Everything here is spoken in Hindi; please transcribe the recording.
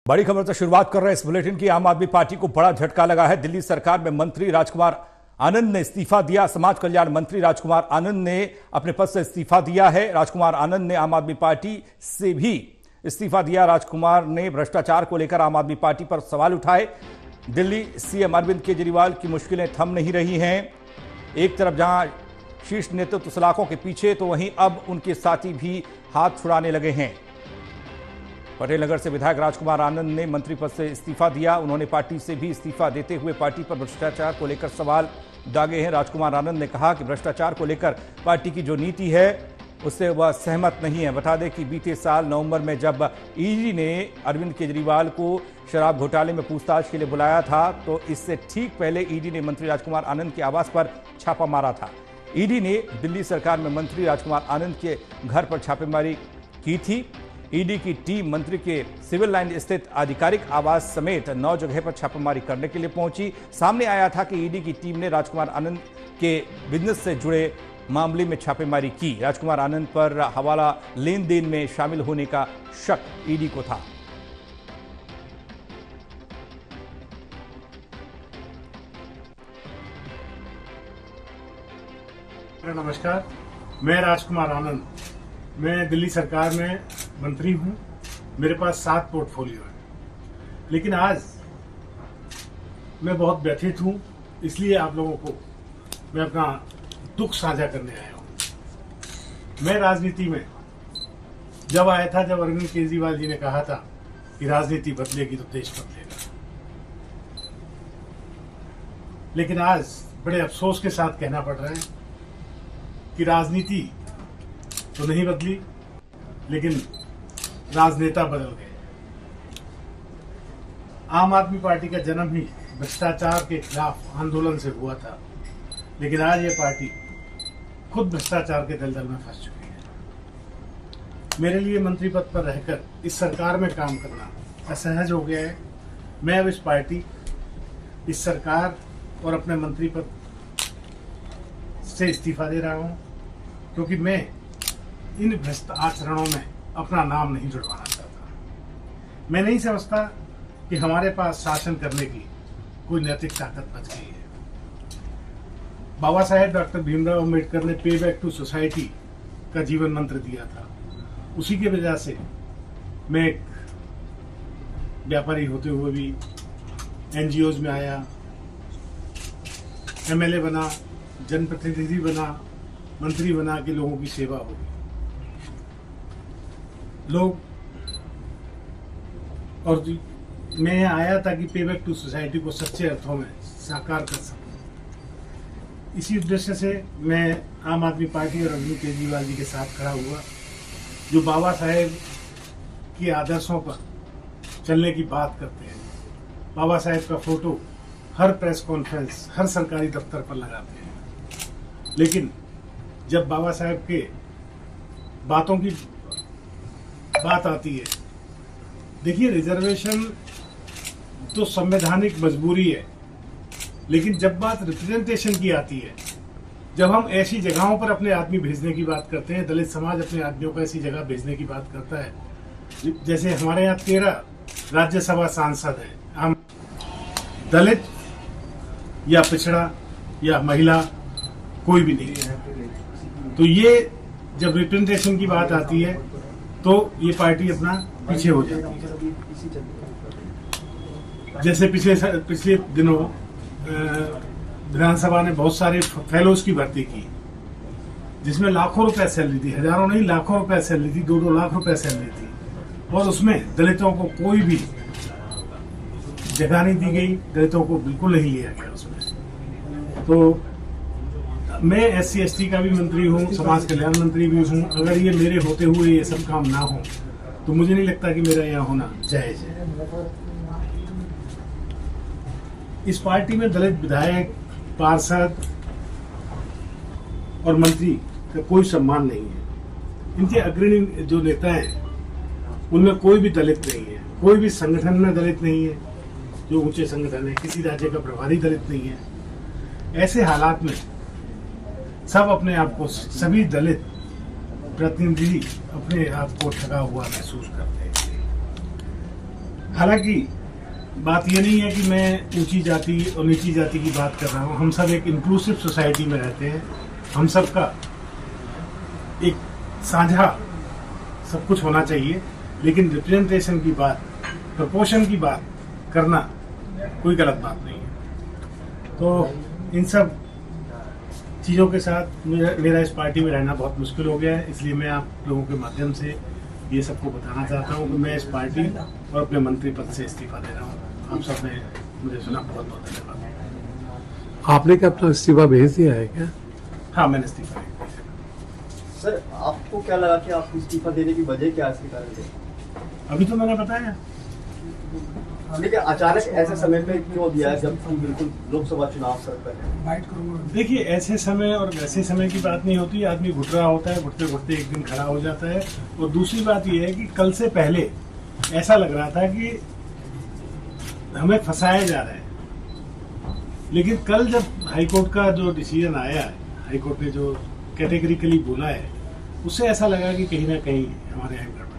बड़ी खबर से शुरुआत कर रहे हैं इस बुलेटिन की। आम आदमी पार्टी को बड़ा झटका लगा है। दिल्ली सरकार में मंत्री राजकुमार आनंद ने इस्तीफा दिया। समाज कल्याण मंत्री राजकुमार आनंद ने अपने पद से इस्तीफा दिया है। राजकुमार आनंद ने आम आदमी पार्टी से भी इस्तीफा दिया। राजकुमार ने भ्रष्टाचार को लेकर आम आदमी पार्टी पर सवाल उठाए। दिल्ली सीएम अरविंद केजरीवाल की मुश्किलें थम नहीं रही हैं। एक तरफ जहां शीर्ष नेतृत्व सलाखों के पीछे, तो वहीं अब उनके साथी भी हाथ छुड़ाने लगे हैं। पटेल नगर से विधायक राजकुमार आनंद ने मंत्री पद से इस्तीफा दिया। उन्होंने पार्टी से भी इस्तीफा देते हुए पार्टी पर भ्रष्टाचार को लेकर सवाल दागे हैं। राजकुमार आनंद ने कहा कि भ्रष्टाचार को लेकर पार्टी की जो नीति है उससे वह सहमत नहीं है। बता दें कि बीते साल नवंबर में जब ईडी ने अरविंद केजरीवाल को शराब घोटाले में पूछताछ के लिए बुलाया था, तो इससे ठीक पहले ईडी ने मंत्री राजकुमार आनंद के आवास पर छापा मारा था। ईडी ने दिल्ली सरकार में मंत्री राजकुमार आनंद के घर पर छापेमारी की थी। ईडी की टीम मंत्री के सिविल लाइन स्थित आधिकारिक आवास समेत 9 जगह पर छापेमारी करने के लिए पहुंची। सामने आया था कि ईडी की टीम ने राजकुमार आनंद के बिजनेस से जुड़े मामले में छापेमारी की। राजकुमार आनंद पर हवाला लेन देन में शामिल होने का शक ईडी को था। नमस्कार, मैं राजकुमार आनंद। मैं दिल्ली सरकार में मंत्री हूं। मेरे पास 7 पोर्टफोलियो है, लेकिन आज मैं बहुत व्यथित हूं। इसलिए आप लोगों को मैं अपना दुख साझा करने आया हूं। मैं राजनीति में जब आया था, जब अरविंद केजरीवाल जी ने कहा था कि राजनीति बदलेगी तो देश बदलेगा, लेकिन आज बड़े अफसोस के साथ कहना पड़ रहा है कि राजनीति तो नहीं बदली, लेकिन राजनेता बदल गए। आम आदमी पार्टी का जन्म ही भ्रष्टाचार के खिलाफ आंदोलन से हुआ था, लेकिन आज ये पार्टी खुद भ्रष्टाचार के दलदल में फंस चुकी है। मेरे लिए मंत्री पद पर रहकर इस सरकार में काम करना असहज हो गया है। मैं अब इस पार्टी, इस सरकार और अपने मंत्री पद से इस्तीफा दे रहा हूं, क्योंकि मैं इन भ्रष्ट आचरणों में अपना नाम नहीं जुड़वाना चाहता। मैं नहीं समझता कि हमारे पास शासन करने की कोई नैतिक ताकत बच गई है। बाबा साहेब डॉक्टर भीमराव अम्बेडकर ने पे बैक टू सोसाइटी का जीवन मंत्र दिया था। उसी की वजह से मैं एक व्यापारी होते हुए भी एनजीओज में आया, एमएलए बना, जनप्रतिनिधि बना, मंत्री बना के लोगों की सेवा होगी। लोग और मैं यहाँ आया था कि पे बैक टू सोसाइटी को सच्चे अर्थों में साकार कर सकूं। इसी उद्देश्य से मैं आम आदमी पार्टी और अरविंद केजरीवाल जी के साथ खड़ा हुआ, जो बाबा साहेब के आदर्शों पर चलने की बात करते हैं। बाबा साहेब का फोटो हर प्रेस कॉन्फ्रेंस, हर सरकारी दफ्तर पर लगाते हैं, लेकिन जब बाबा साहेब के बातों की बात आती है, देखिए रिजर्वेशन तो संवैधानिक मजबूरी है, लेकिन जब बात रिप्रेजेंटेशन की आती है, जब हम ऐसी जगहों पर अपने आदमी भेजने की बात करते हैं, दलित समाज अपने आदमियों को ऐसी जगह भेजने की बात करता है, जैसे हमारे यहाँ 13 राज्यसभा सांसद हैं, हम दलित या पिछड़ा या महिला कोई भी नहीं है। तो ये जब रिप्रेजेंटेशन की बात आती है तो ये पार्टी अपना पीछे हो जाती है। जैसे पिछले दिनों विधानसभा ने बहुत सारे फेलोज की भर्ती की, जिसमें लाखों रुपए सैलरी थी, हजारों नहीं लाखों रुपए सैलरी थी, 2-2 लाख रुपए सैलरी थी, और उसमें दलितों को कोई भी जगह नहीं दी गई, दलितों को बिल्कुल नहीं लिया गया उसमें। तो मैं SC/ST का भी मंत्री हूँ, समाज कल्याण मंत्री भी हूँ। अगर ये मेरे होते हुए ये सब काम ना हो तो मुझे नहीं लगता कि मेरा यहाँ होना जायज है। इस पार्टी में दलित विधायक, पार्षद और मंत्री का कोई सम्मान नहीं है। इनके अग्रणी जो नेता हैं उनमें कोई भी दलित नहीं है, कोई भी संगठन में दलित नहीं है, जो ऊंचे संगठन है, किसी राज्य का प्रभारी दलित नहीं है। ऐसे हालात में सब अपने आप को, सभी दलित प्रतिनिधि अपने आप को ठगा हुआ महसूस करते हैं। हालांकि बात ये नहीं है कि मैं ऊंची जाति और नीची जाति की बात कर रहा हूँ। हम सब एक इंक्लूसिव सोसाइटी में रहते हैं। हम सबका एक साझा सब कुछ होना चाहिए, लेकिन रिप्रेजेंटेशन की बात, प्रपोर्शन की बात करना कोई गलत बात नहीं है। तो इन सब चीज़ों के साथ मेरा इस पार्टी में रहना बहुत मुश्किल हो गया है। इसलिए मैं आप लोगों के माध्यम से ये सबको बताना चाहता हूँ कि मैं इस पार्टी और अपने मंत्री पद से इस्तीफा दे रहा हूँ। आप सब ने मुझे सुना, बहुत बहुत धन्यवाद। आपने क्या अपना इस्तीफा भेज दिया है क्या? हाँ, मैंने इस्तीफा दिया। सर, आपको क्या लगा कि आपको इस्तीफा देने की वजह क्या है? कारण से अभी तो मैंने बताया। लेकिन अचानक ऐसे समय पे क्यों दिया है, जब हम बिल्कुल लोकसभा चुनाव सर पर है? देखिए, ऐसे समय और वैसे समय की बात नहीं होती। आदमी घुट रहा होता है, घुटते घुटते एक दिन खड़ा हो जाता है। और दूसरी बात यह है कि कल से पहले ऐसा लग रहा था कि हमें फंसाया जा रहा है, लेकिन कल जब हाईकोर्ट का जो डिसीजन आया है, हाईकोर्ट ने जो कैटेगरिकली बोला है, उससे ऐसा लगा कि कहीं ना कहीं हमारे यहाँ गड़बड़